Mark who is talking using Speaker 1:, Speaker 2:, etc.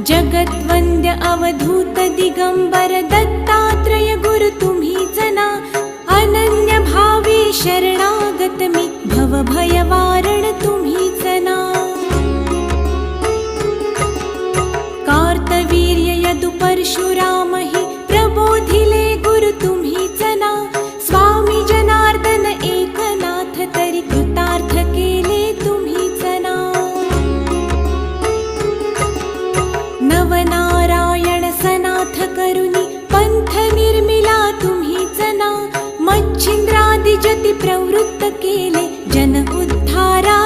Speaker 1: जगद्वन्द्य अवधूत दिगंबर दत्तात्रय गुरु तुम्हीच ना. अनन्य भावे शरणागत मी भवभय वारण तुम्हीच ना. कार्तवीर्य यदु परशुराम हि प्रबोधिले गुरु तुम्हीच ना. स्वामी जनार्दन एकनाथ तरी कृतार्थ केले तुम्हीच ना. नवनारायण सनाथ करुनी पंथ निर्मिला तुम्हीच ना. मच्छिंद्रादि जति प्रवृत्त केले जन उद्धारा